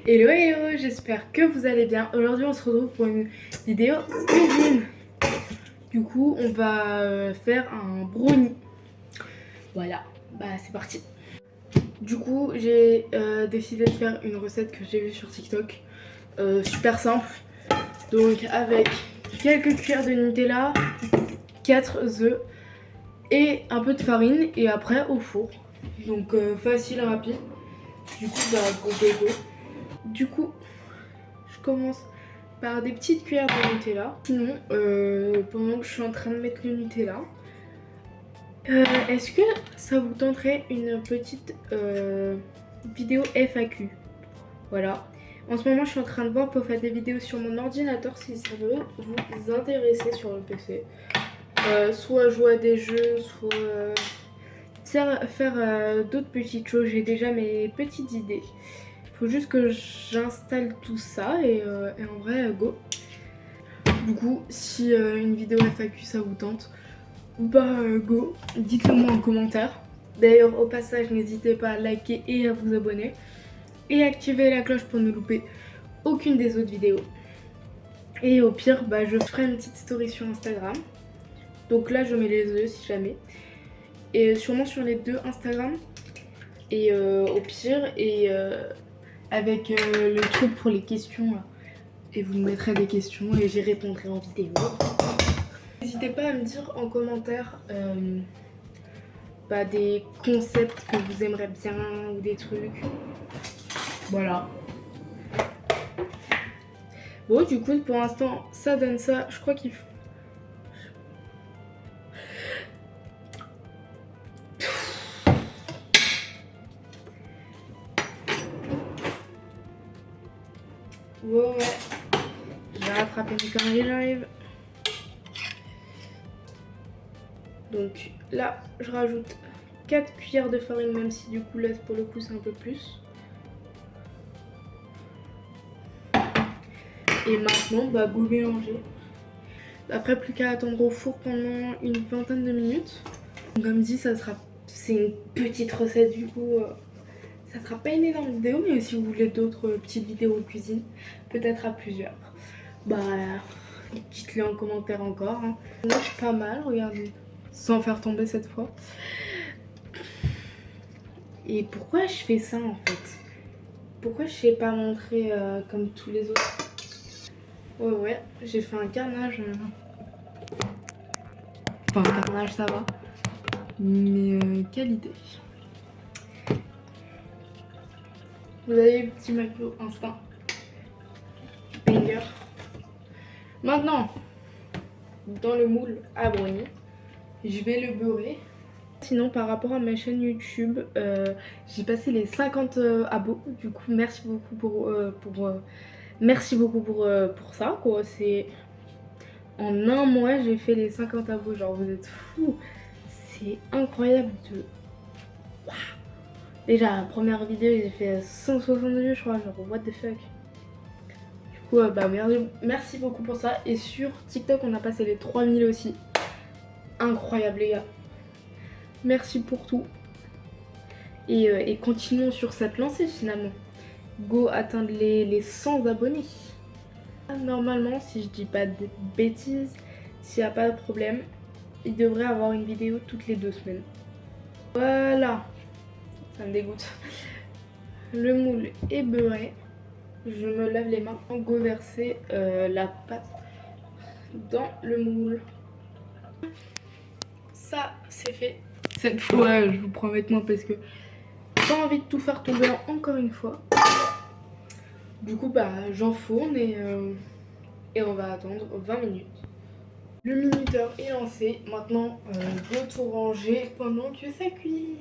Hello hello, j'espère que vous allez bien. Aujourd'hui on se retrouve pour une vidéo cuisine. Du coup on va faire un brownie. Voilà, bah c'est parti. Du coup j'ai décidé de faire une recette que j'ai vue sur TikTok. Super simple. Donc avec quelques cuillères de Nutella, 4 œufs et un peu de farine et après au four. Donc facile, rapide. Du coup bah go. Du coup je commence par des petites cuillères de Nutella. Sinon, pendant que je suis en train de mettre le Nutella, est-ce que ça vous tenterait une petite vidéo FAQ? Voilà. En ce moment, je suis en train de voir pour faire des vidéos sur mon ordinateur si ça veut vous intéresser sur le PC. Soit jouer à des jeux, soit faire d'autres petites choses. J'ai déjà mes petites idées. Faut juste que j'installe tout ça et en vrai, go. Du coup, si une vidéo FAQ ça vous tente, bah go, dites-le moi en commentaire. D'ailleurs, au passage, n'hésitez pas à liker et à vous abonner. Et activer la cloche pour ne louper aucune des autres vidéos. Et au pire, bah, je ferai une petite story sur Instagram. Donc là, je mets les œufs si jamais. Et sûrement sur les deux Instagram. Et au pire, et avec le truc pour les questions là. Et vous me mettrez des questions et j'y répondrai en vidéo. N'hésitez pas à me dire en commentaire des concepts que vous aimeriez bien ou des trucs. Voilà. Bon, du coup, pour l'instant, ça donne ça. Je crois qu'il faut... Ouais. Je vais rattraper mes conneries, j'arrive. Donc là, je rajoute 4 cuillères de farine, même si du coup, là, pour le coup, c'est un peu plus. Et maintenant, bah, go mélanger. Après, plus qu'à attendre au four pendant une vingtaine de minutes. Donc, comme dit, c'est une petite recette du coup. Ça sera pas une énorme vidéo, mais si vous voulez d'autres petites vidéos de cuisine, peut-être à plusieurs, bah dites-le en commentaire encore. Hein. Moi, je suis pas mal, regardez, sans faire tomber cette fois. Et pourquoi je fais ça en fait? Pourquoi je sais pas montrer comme tous les autres? Ouais, j'ai fait un carnage. Enfin, un carnage, ça va. Mais quelle idée. Vous avez le petit McDo instinct. Banger. Maintenant, dans le moule à brownie, je vais le beurrer. Sinon, par rapport à ma chaîne YouTube, j'ai passé les 50 abos. Du coup, merci beaucoup pour ça. Quoi. C'est en un mois, j'ai fait les 50 abos. Genre, vous êtes fous. C'est incroyable de... Wow. Déjà, la première vidéo, j'ai fait 160 vues, je crois. Genre, what the fuck. Bah merci beaucoup pour ça. Et sur TikTok, on a passé les 3000 aussi. Incroyable, les gars. Merci pour tout. Et continuons sur cette lancée, finalement. Go atteindre les 100 abonnés. Normalement, si je dis pas de bêtises, s'il n'y a pas de problème, il devrait avoir une vidéo toutes les 2 semaines. Voilà. Ça me dégoûte. Le moule est beurré. Je me lave les mains. Go verser la pâte dans le moule. Ça, c'est fait. Cette fois, je vous promets avec moi parce que j'ai pas envie de tout faire tomber encore une fois. Du coup, bah, j'enfourne et on va attendre 20 minutes. Le minuteur est lancé. Maintenant, je vais tout ranger pendant que ça cuit.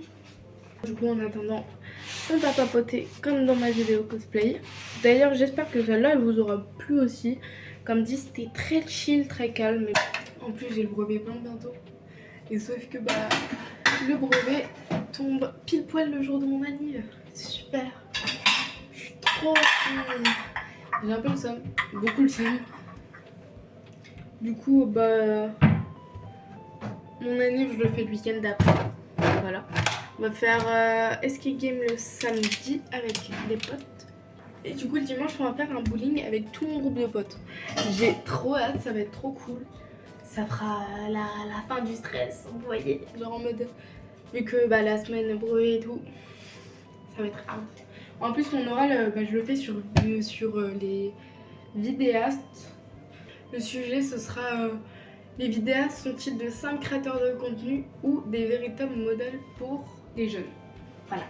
Du coup, en attendant, on va papoter comme dans ma vidéo cosplay. D'ailleurs, j'espère que celle-là, elle vous aura plu aussi. Comme dit, c'était très chill, très calme. Mais en plus, j'ai le brevet plein bientôt. Et sauf que bah, le brevet tombe pile poil le jour de mon anniv. Super. Je suis trop... J'ai un peu le seum. Beaucoup le seum. Du coup, bah... Mon anniv, je le fais le week-end d'après. Voilà. On va faire escape game le samedi avec des potes. Et du coup le dimanche on va faire un bowling avec tout mon groupe de potes. J'ai trop hâte, ça va être trop cool. Ça fera la fin du stress, vous voyez, genre en mode, vu que bah, la semaine brûlée et tout, ça va être hard. En plus mon oral, je le fais sur les vidéastes. Le sujet ce sera les vidéastes sont-ils de simples créateurs de contenu ou des véritables modèles pour les jeunes. Voilà.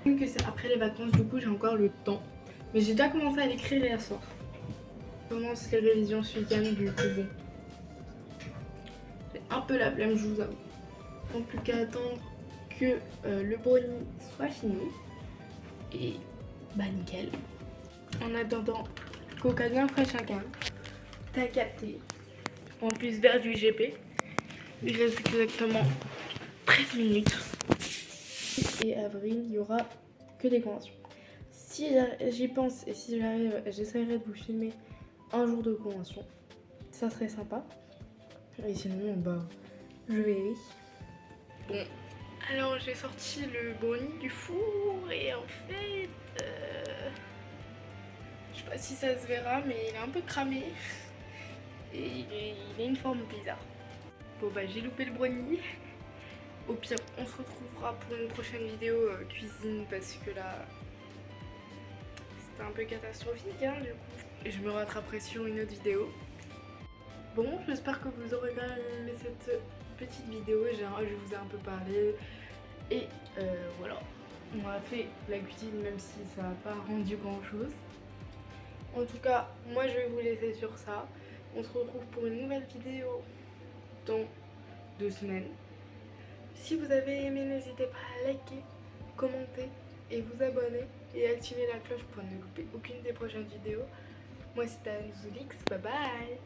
Que c'est après les vacances, du coup j'ai encore le temps. Mais j'ai déjà commencé à l'écrire hier soir. Je commence les révisions ce week-end, du coup bon. J'ai un peu la flemme, je vous avoue. Donc plus qu'à attendre que le brownie soit fini. Et bah nickel. En attendant, coca bien frais chacun. T'as capté. En plus vers du GP. Il reste exactement 13 minutes. Et avril, il y aura que des conventions. Si j'y pense et si j'arrive, j'essaierai de vous filmer un jour de convention. Ça serait sympa. Et sinon, bah, je verrai. Bon, alors j'ai sorti le brownie du four et en fait, je sais pas si ça se verra, mais il est un peu cramé et il a une forme bizarre. Bon bah j'ai loupé le brownie. Au pire, on se retrouvera pour une prochaine vidéo cuisine parce que là, c'était un peu catastrophique hein, du coup. Et je me rattraperai sur une autre vidéo. Bon, j'espère que vous aurez quand même aimé cette petite vidéo. Je vous ai un peu parlé. Et voilà, on a fait la cuisine même si ça n'a pas rendu grand chose. En tout cas, moi je vais vous laisser sur ça. On se retrouve pour une nouvelle vidéo dans 2 semaines. Si vous avez aimé, n'hésitez pas à liker, commenter et vous abonner et activer la cloche pour ne louper aucune des prochaines vidéos. Moi c'était Anne Zulix, bye bye.